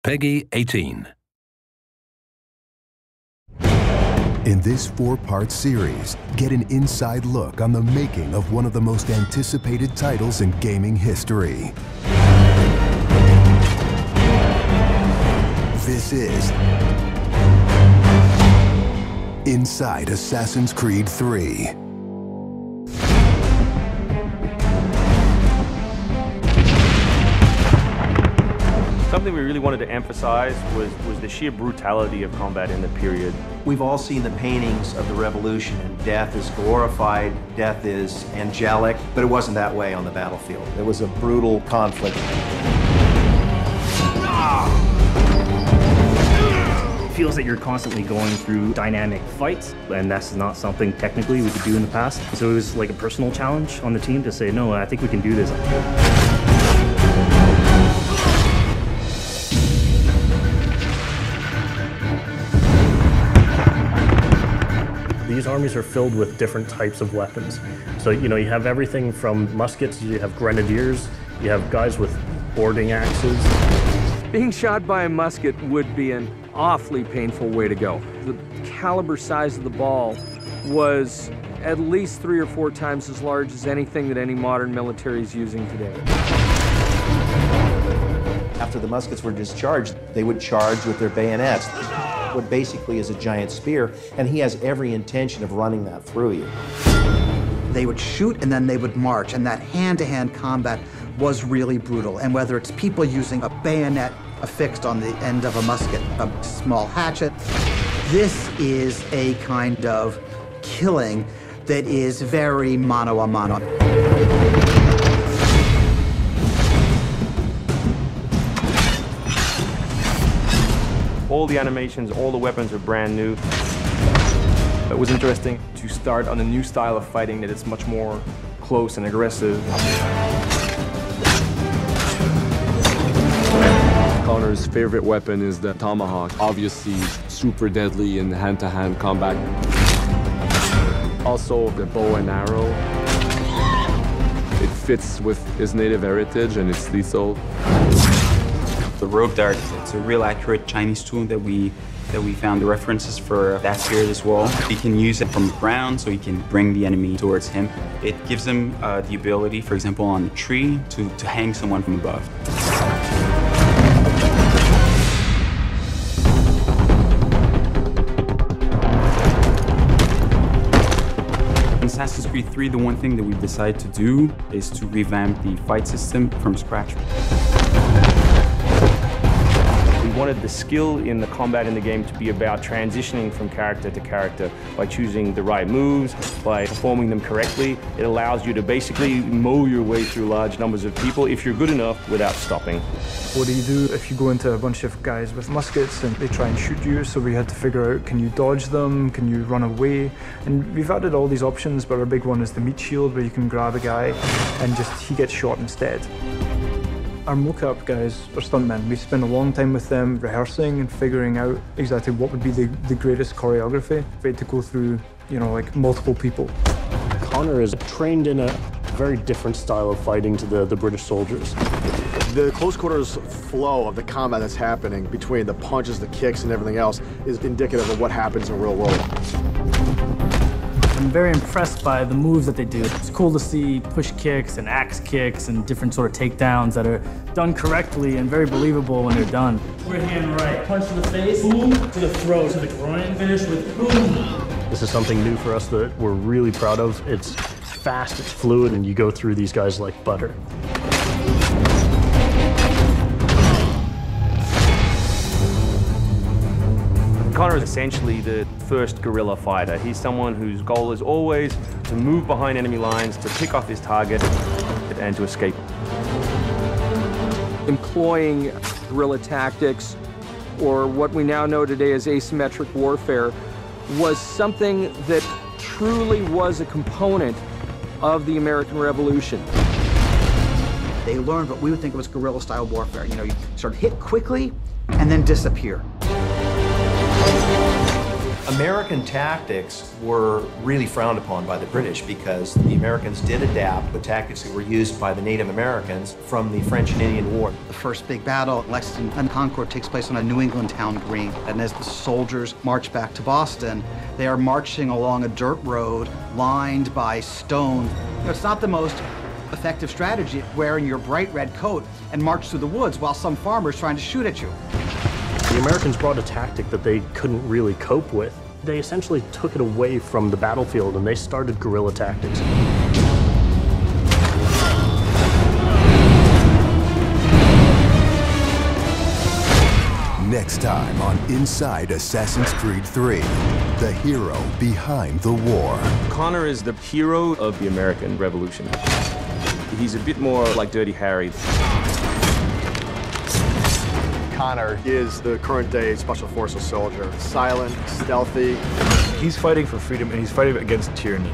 Peggy 18. In this 4-part series, get an inside look on the making of one of the most anticipated titles in gaming history. This is Inside Assassin's Creed 3. Something we really wanted to emphasize was the sheer brutality of combat in the period. We've all seen the paintings of the Revolution, and death is glorified, death is angelic, but it wasn't that way on the battlefield. It was a brutal conflict. It feels that you're constantly going through dynamic fights, and that's not something technically we could do in the past. So it was like a personal challenge on the team to say, no, I think we can do this. These armies are filled with different types of weapons. So, you have everything from muskets, you have grenadiers, you have guys with boarding axes. Being shot by a musket would be an awfully painful way to go. The caliber size of the ball was at least 3 or 4 times as large as anything that any modern military is using today. After the muskets were discharged, they would charge with their bayonets. What basically is a giant spear, and he has every intention of running that through you. They would shoot and then they would march, and that hand-to-hand combat was really brutal. And whether it's people using a bayonet affixed on the end of a musket, a small hatchet, this is a kind of killing that is very mano a mano. All the animations, all the weapons are brand new. It was interesting to start on a new style of fighting that is much more close and aggressive. Connor's favorite weapon is the tomahawk, obviously super deadly in hand-to-hand combat. Also the bow and arrow. It fits with his native heritage and it's lethal. The rope dart, it's a real accurate Chinese tool that we found the references for that period as well. He can use it from the ground, so he can bring the enemy towards him. It gives him the ability, for example, on a tree, to hang someone from above. In Assassin's Creed 3, the one thing that we decided to do is to revamp the fight system from scratch. We wanted the skill in the combat in the game to be about transitioning from character to character by choosing the right moves, by performing them correctly. It allows you to basically mow your way through large numbers of people if you're good enough without stopping. What do you do if you go into a bunch of guys with muskets and they try and shoot you? So we had to figure out, can you dodge them? Can you run away? And we've added all these options, but our big one is the meat shield, where you can grab a guy and he gets shot instead. Our mocap guys are stuntmen. We spend a long time with them rehearsing and figuring out exactly what would be the greatest choreography. We had to go through, like multiple people. Connor is trained in a very different style of fighting to the British soldiers. The close quarters flow of the combat that's happening between the punches, the kicks, and everything else is indicative of what happens in the real world. I'm very impressed by the moves that they do. It's cool to see push kicks and axe kicks and different sort of takedowns that are done correctly and very believable when they're done. Right hand right, punch to the face, boom, to the throat, to the groin, finish with boom. This is something new for us that we're really proud of. It's fast, it's fluid, and you go through these guys like butter. Connor is essentially the first guerrilla fighter. He's someone whose goal is always to move behind enemy lines, to pick off his target, and to escape. Employing guerrilla tactics, or what we now know today as asymmetric warfare, was something that truly was a component of the American Revolution. They learned what we would think was guerrilla-style warfare. You sort of hit quickly and then disappear. American tactics were really frowned upon by the British because the Americans did adapt the tactics that were used by the Native Americans from the French and Indian War. The first big battle, Lexington and Concord, takes place on a New England town green. And as the soldiers march back to Boston, they are marching along a dirt road lined by stone. It's not the most effective strategy, wearing your bright red coat and march through the woods while some farmer's trying to shoot at you. The Americans brought a tactic that they couldn't really cope with. They essentially took it away from the battlefield and they started guerrilla tactics. Next time on Inside Assassin's Creed 3, the hero behind the war. Connor is the hero of the American Revolution. He's a bit more like Dirty Harry. Connor is the current day Special Forces soldier. Silent, stealthy. He's fighting for freedom and he's fighting against tyranny.